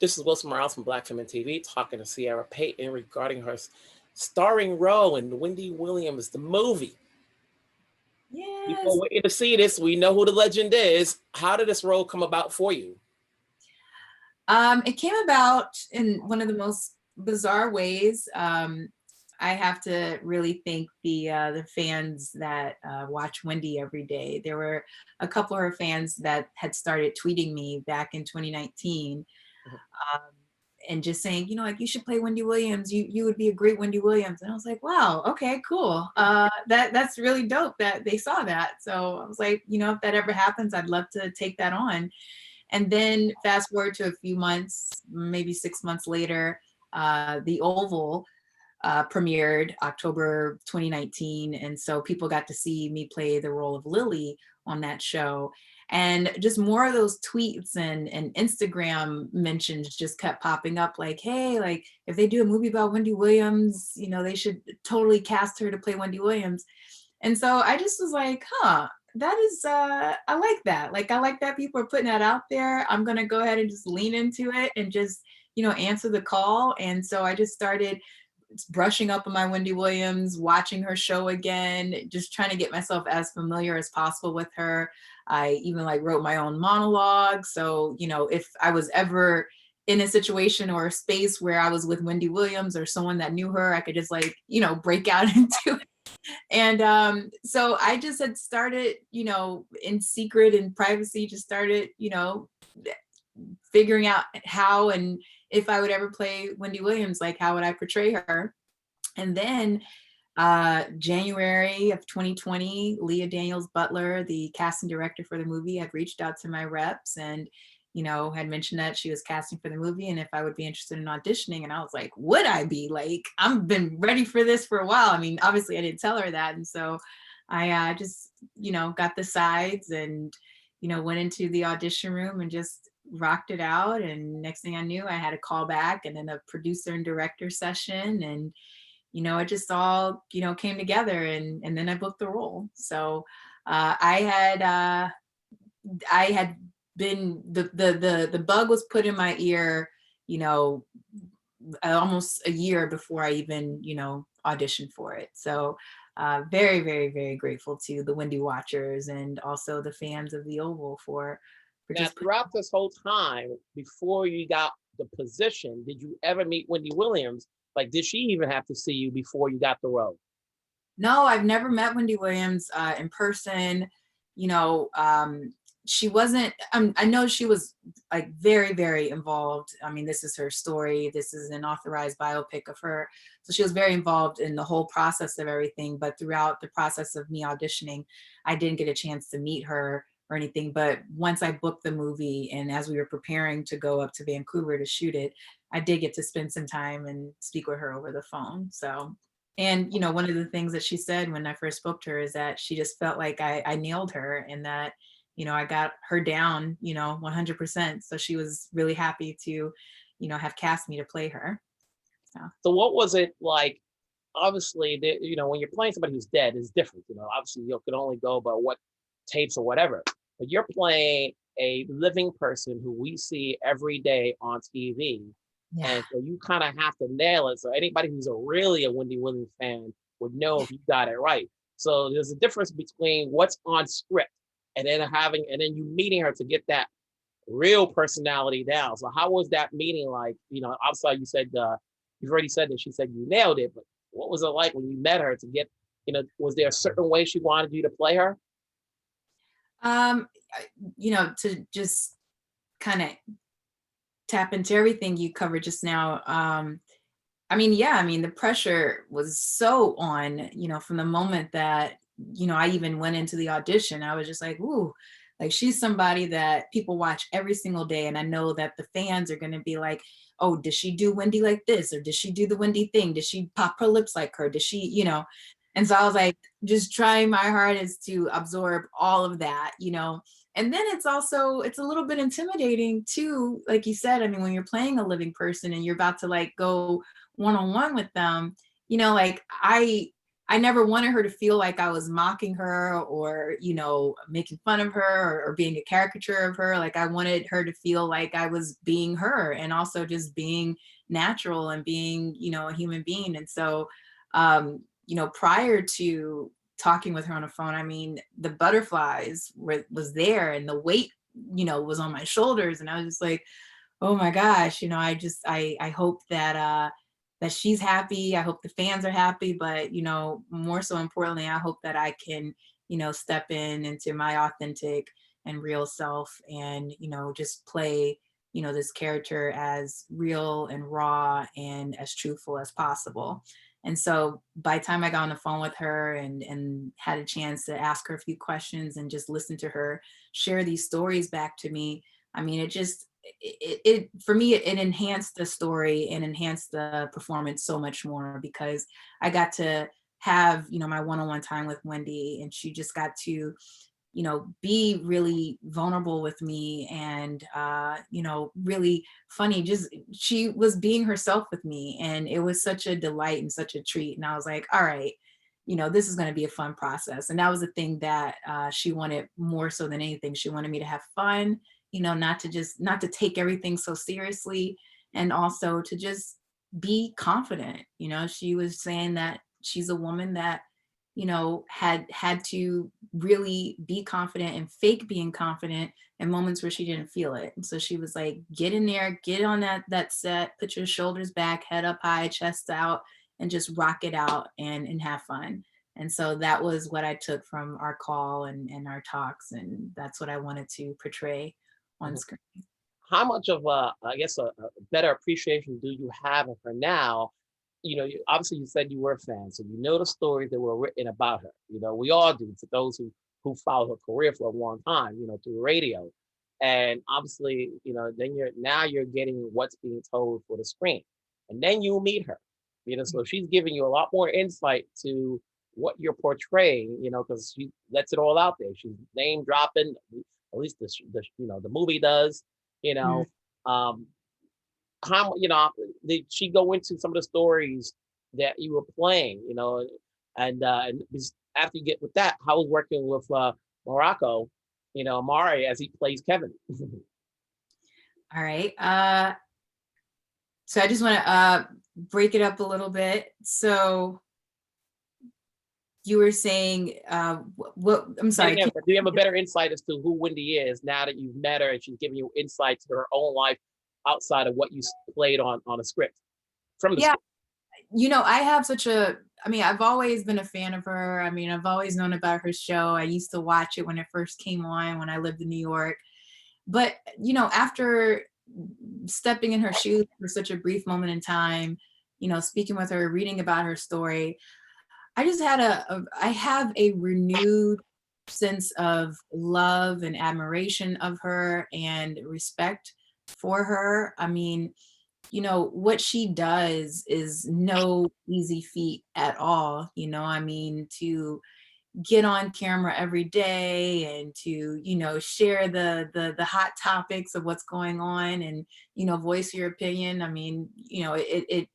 This is Wilson Morales from Black Film and TV talking to Ciera Payton regarding her starring role in Wendy Williams, the movie. Yes. People waiting to see this. We know who the legend is. How did this role come about for you? It came about in one of the most bizarre ways. I have to really thank the fans that watch Wendy every day. There were a couple of her fans that had started tweeting me back in 2019, and just saying, you know, like, you should play Wendy Williams. You would be a great Wendy Williams. And I was like, wow, okay, cool. That's really dope that they saw that. So I was like, you know, if that ever happens, I'd love to take that on. And then fast forward to a few months, maybe 6 months later, The Oval premiered October 2019. And so people got to see me play the role of Lily on that show. And just more of those tweets and Instagram mentions just kept popping up, like, hey, like, if they do a movie about Wendy Williams, you know, they should totally cast her to play Wendy Williams. And so I just was like, that is, I like that. Like, I like that people are putting that out there. I'm going to go ahead and just lean into it and just, you know, answer the call. And so I just started brushing up on my Wendy Williams, watching her show again, just trying to get myself as familiar as possible with her. I even like wrote my own monologue. So, you know, if I was ever in a situation or a space where I was with Wendy Williams or someone that knew her, I could just like, you know, break out into it. And so I just had started, you know, in secret and privacy, just started, you know, figuring out how and if I would ever play Wendy Williams, like, how would I portray her? And then January of 2020, Leah Daniels Butler, the casting director for the movie, had reached out to my reps and, you know, had mentioned that she was casting for the movie and if I would be interested in auditioning. And I was like, would I be? Like, I've been ready for this for a while. I mean, obviously I didn't tell her that. And so I just, you know, got the sides and, you know, went into the audition room and just rocked it out. And next thing I knew, I had a call back and then a producer and director session. And, you know, it just all, you know, came together and then I booked the role. So I had been, the bug was put in my ear, you know, almost a year before I even, you know, auditioned for it. So very, very, very grateful to the Wendy Watchers and also the fans of the Oval for now, just throughout this whole time, before you got the position, did you ever meet Wendy Williams? Like, did she even have to see you before you got the role? No, I've never met Wendy Williams in person. You know, she wasn't, I know she was like very, very involved. I mean, this is her story. This is an authorized biopic of her. So she was very involved in the whole process of everything. But throughout the process of me auditioning, I didn't get a chance to meet her or anything. But once I booked the movie and as we were preparing to go up to Vancouver to shoot it, I did get to spend some time and speak with her over the phone. So, and, you know, one of the things that she said when I first spoke to her is that she just felt like I nailed her and that, you know, I got her down, you know, 100%. So she was really happy to, you know, have cast me to play her. So what was it like? Obviously, you know, when you're playing somebody who's dead, it's different. You know, obviously you can only go by what tapes or whatever, but you're playing a living person who we see every day on TV. Yeah. And so you kind of have to nail it. So anybody who's really a Wendy Williams fan would know if you got it right. So there's a difference between what's on script and then you meeting her to get that real personality down. So how was that meeting like? You know, outside you said, you've already said that she said you nailed it, but what was it like when you met her to get, you know, was there a certain way she wanted you to play her? You know, to just kind of tap into everything you covered just now. I mean, yeah, I mean, the pressure was so on, you know, from the moment that, you know, I even went into the audition, I was just like, ooh, like she's somebody that people watch every single day. And I know that the fans are going to be like, oh, does she do Wendy like this? Or does she do the Wendy thing? Does she pop her lips like her? Does she, you know? And so I was like, just trying my hardest to absorb all of that, you know? And then it's a little bit intimidating too. Like you said, I mean, when you're playing a living person and you're about to like go one-on-one with them, you know, like I I never wanted her to feel like I was mocking her or, you know, making fun of her or being a caricature of her. Like I wanted her to feel like I was being her and also just being natural and being, you know, a human being. And so, you know, prior to talking with her on the phone, I mean, the butterflies was there and the weight, you know, was on my shoulders. And I was just like, oh my gosh, you know, I hope that that she's happy. I hope the fans are happy, but you know, more so importantly, I hope that I can, you know, step in into my authentic and real self and, you know, just play, you know, this character as real and raw and as truthful as possible. And so by the time I got on the phone with her and had a chance to ask her a few questions and just listen to her share these stories back to me, I mean, it for me, it enhanced the story and enhanced the performance so much more because I got to have, you know, my one-on-one time with Wendy and she just got to, you know, be really vulnerable with me and, you know, really funny. Just, she was being herself with me and it was such a delight and such a treat. And I was like, all right, you know, this is going to be a fun process. And that was the thing that she wanted more so than anything. She wanted me to have fun, you know, not to take everything so seriously and also to just be confident. You know, she was saying that she's a woman that, you know, had to really be confident and fake being confident in moments where she didn't feel it. And so she was like, get in there, get on that set, put your shoulders back, head up high, chest out, and just rock it out and have fun. And so that was what I took from our call and our talks. And that's what I wanted to portray on Mhm. screen. How much of I guess a better appreciation do you have of her now? You know, obviously you said you were a fan, so you know the stories that were written about her. You know, we all do. For those who followed her career for a long time, you know, through radio, and obviously, you know, then you're getting what's being told for the screen, and then you meet her. You know, so she's giving you a lot more insight to what you're portraying. You know, because she lets it all out there. She's name dropping. At least the you know the movie does. You Mhm. know, um, how you know did she go into some of the stories that you were playing, you know, and after you get with that, how was working with Morocco, you know, Omari as he plays Kevin? All right. So I just want to break it up a little bit. So you were saying, what, I'm sorry. Do you have a better insight as to who Wendy is now that you've met her and she's giving you insight to her own life outside of what you played on a script from the Yeah, script? you know, I have such a, I mean, I've always been a fan of her. I mean, I've always known about her show. I used to watch it when it first came on when I lived in New York. But, you know, after stepping in her shoes for such a brief moment in time, you know, speaking with her, reading about her story, I just had I have a renewed sense of love and admiration of her and respect for her. I mean, you know, what she does is no easy feat at all. You know, I mean, to get on camera every day and to, you know, share the hot topics of what's going on and, you know, voice your opinion. I mean, you know, it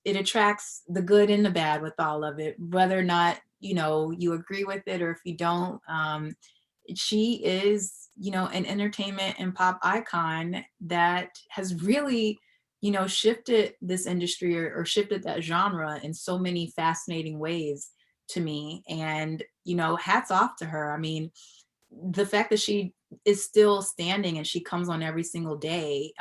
attracts the good and the bad with all of it, whether or not, you know, you agree with it or if you don't. She is, you know, an entertainment and pop icon that has really, you know, shifted this industry or shifted that genre in so many fascinating ways to me. And, you know, hats off to her. I mean, the fact that she is still standing and she comes on every single day,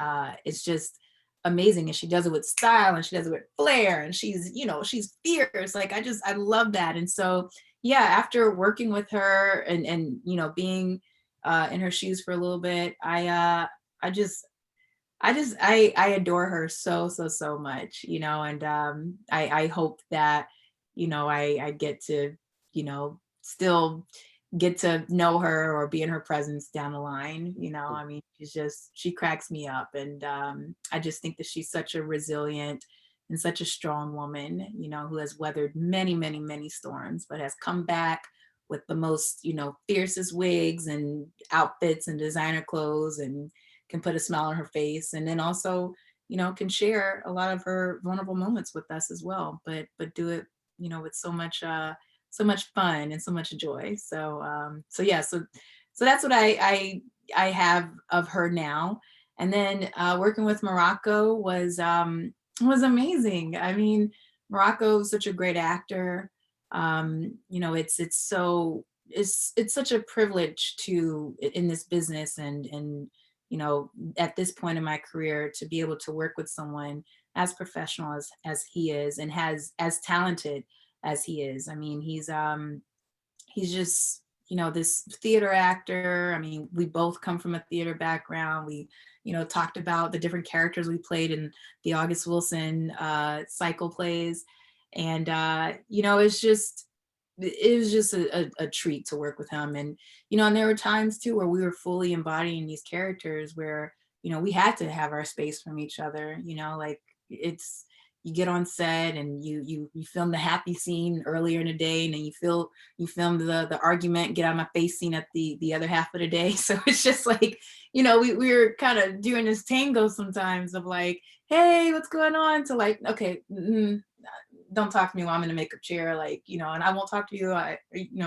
is just amazing. And she does it with style and she does it with flair and she's, you know, she's fierce. Like I love that. And so, yeah, after working with her and, you know, being in her shoes for a little bit, I just, I adore her so much, you know, and I hope that, you know, I get to, you know, still get to know her or be in her presence down the line. You know, I mean, she cracks me up. And I just think that she's such a resilient and such a strong woman, you know, who has weathered many storms, but has come back with the most, you know, fiercest wigs and outfits and designer clothes and can put a smile on her face. And then also, you know, can share a lot of her vulnerable moments with us as well, but do it with so much fun and so much joy. So that's what I have of her now. And then working with Morocco was amazing. I mean, Morocco is such a great actor. It's such a privilege to in this business and at this point in my career to be able to work with someone as professional as he is and has as talented as he is. I mean, he's just this theater actor. I mean, we both come from a theater background. We talked about the different characters we played in the August Wilson cycle plays, and it was just a treat to work with him. And and there were times too where we were fully embodying these characters where we had to have our space from each other. Like it's you get on set and you film the happy scene earlier in the day, and then you film the argument, get out of my face scene at the other half of the day. So it's just like, we were kind of doing this tango sometimes of like, hey, what's going on? To like, okay, don't talk to me while I'm in a makeup chair, like, and I won't talk to you. I,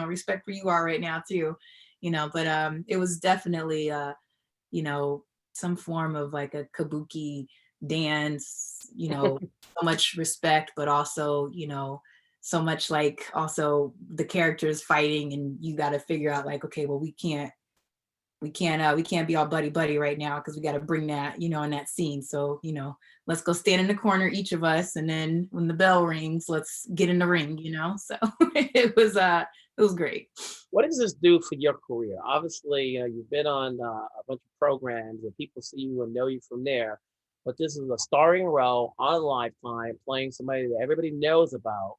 respect where you are right now too, but it was definitely, some form of like a kabuki dance, so much respect, but also, so much like also the characters fighting, and you got to figure out like, okay, well, we can't be all buddy buddy right now because we got to bring that, in that scene. So, let's go stand in the corner, each of us, and then when the bell rings, let's get in the ring, So it was great. What does this do for your career? Obviously, you've been on a bunch of programs and people see you and know you from there. But this is a starring role on Lifetime, playing somebody that everybody knows about.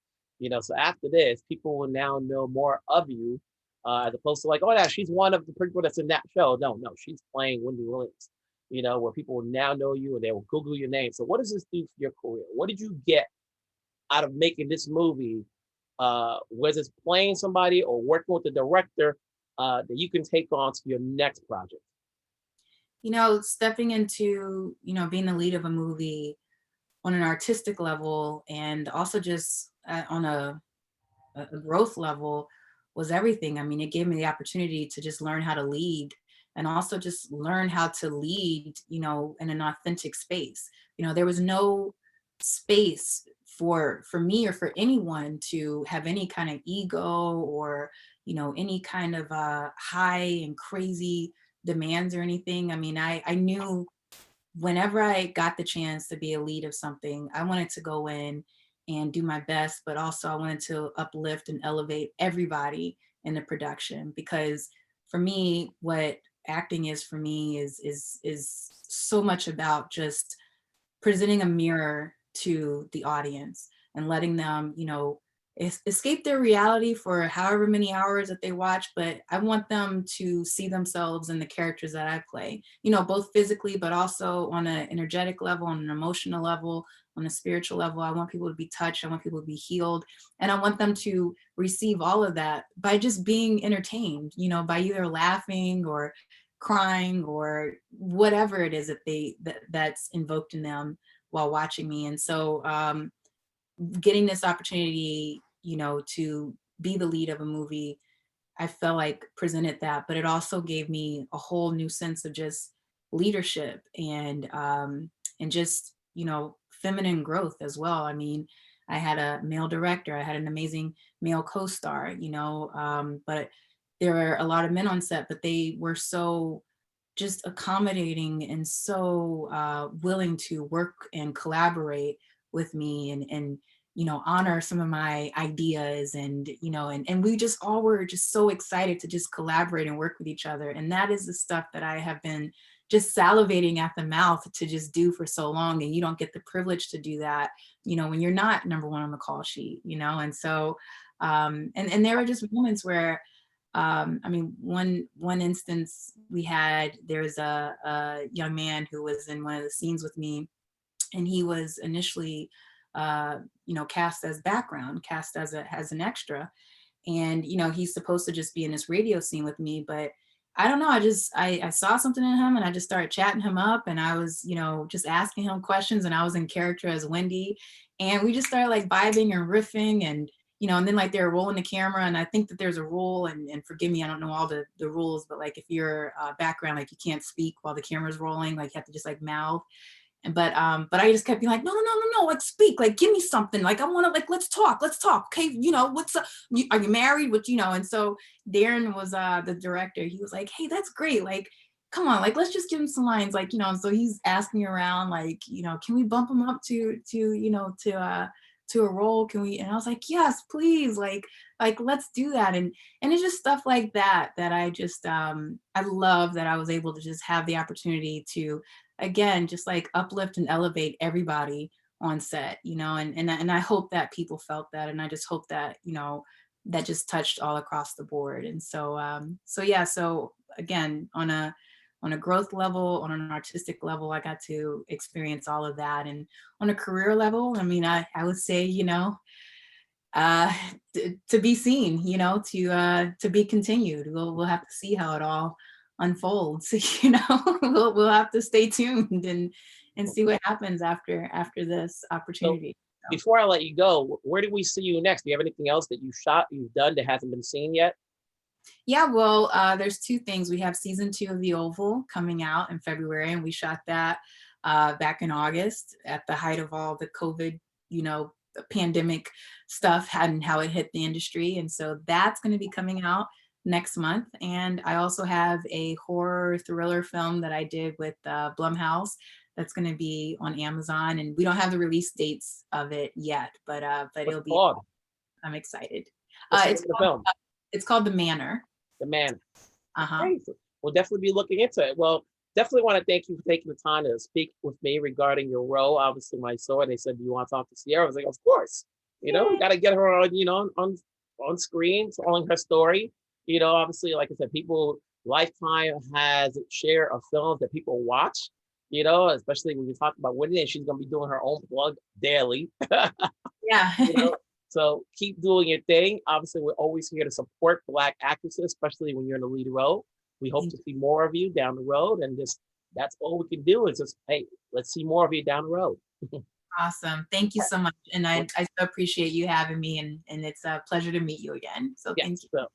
So after this, people will now know more of you, as opposed to like, oh yeah, she's one of the people that's in that show. No, she's playing Wendy Williams. Where people will now know you and they will Google your name. So what does this do for your career? What did you get out of making this movie? Was it playing somebody or working with the director that you can take on to your next project? Stepping into, being the lead of a movie on an artistic level and also just on a growth level was everything. I mean, it gave me the opportunity to just learn how to lead and also just learn how to lead, in an authentic space. There was no space for me or for anyone to have any kind of ego or, any kind of high and crazy demands or anything. I mean, I knew whenever I got the chance to be a lead of something, I wanted to go in and do my best, but also I wanted to uplift and elevate everybody in the production, because for me, what acting is for me is so much about just presenting a mirror to the audience and letting them, escape their reality for however many hours that they watch. But I want them to see themselves in the characters that I play, both physically, but also on an energetic level, on an emotional level, on a spiritual level. I want people to be touched. I want people to be healed. And I want them to receive all of that by just being entertained, by either laughing or crying or whatever it is that's invoked in them while watching me. And so getting this opportunity, to be the lead of a movie, I felt like presented that, but it also gave me a whole new sense of just leadership and just, feminine growth as well. I mean, I had a male director, I had an amazing male co-star, but there were a lot of men on set, but they were so just accommodating and so willing to work and collaborate with me and honor some of my ideas and we just all were just so excited to just collaborate and work with each other. And that is the stuff that I have been just salivating at the mouth to just do for so long. And you don't get the privilege to do that, when you're not number one on the call sheet, and so and there were just moments where I mean, one instance there's a young man who was in one of the scenes with me, and he was initially, cast as background, cast as an extra, and he's supposed to just be in this radio scene with me, but I don't know. I saw something in him, and I just started chatting him up, and I was, just asking him questions, and I was in character as Wendy, and we just started like vibing and riffing, and and then like they're rolling the camera, and I think that there's a rule, and forgive me, I don't know all the rules, but like if you're background, like you can't speak while the camera's rolling, like you have to just like mouth. But I just kept being like, no, like speak, like give me something, like I want to, like let's talk, okay, what's up, are you married, and so Darren was the director. He was like, hey, that's great, like come on, like let's just give him some lines, like and so he's asking me around, like can we bump him up to a role, can we? And I was like, yes, please, like let's do that. And it's just stuff like that I just I love that I was able to just have the opportunity to, again, just like uplift and elevate everybody on set, and I hope that people felt that, and I just hope that that just touched all across the board. And so yeah, so again, on a growth level, on an artistic level, I got to experience all of that. And on a career level, I mean, I would say, to be seen, to be continued. We'll have to see how it all unfolds. We'll have to stay tuned and see what happens after this opportunity. So, before I let you go, where do we see you next? Do you have anything else that you've done that hasn't been seen yet? Yeah, well, there's two things. We have season 2 of The Oval coming out in February, and we shot that back in August at the height of all the COVID, pandemic stuff and how it hit the industry. And so that's going to be coming out next month. And I also have a horror thriller film that I did with Blumhouse that's going to be on Amazon, and we don't have the release dates of it yet, but it'll be. I'm excited. It's called The Manor. The Manor. Uh-huh. Great. We'll definitely be looking into it. Well, definitely want to thank you for taking the time to speak with me regarding your role. Obviously, when I saw it, they said, do you want to talk to Ciera? I was like, of course. We got to get her on, on screen, telling her story. Obviously, like I said, Lifetime has a share of films that people watch, especially when you talk about Wendy, and she's going to be doing her own plug daily. Yeah. So keep doing your thing. Obviously, we're always here to support Black actresses, especially when you're in the lead role. We hope to see more of you down the road, and that's all we can do is just, hey, let's see more of you down the road. Awesome. Thank you so much. And I so appreciate you having me, and it's a pleasure to meet you again. So thank you. So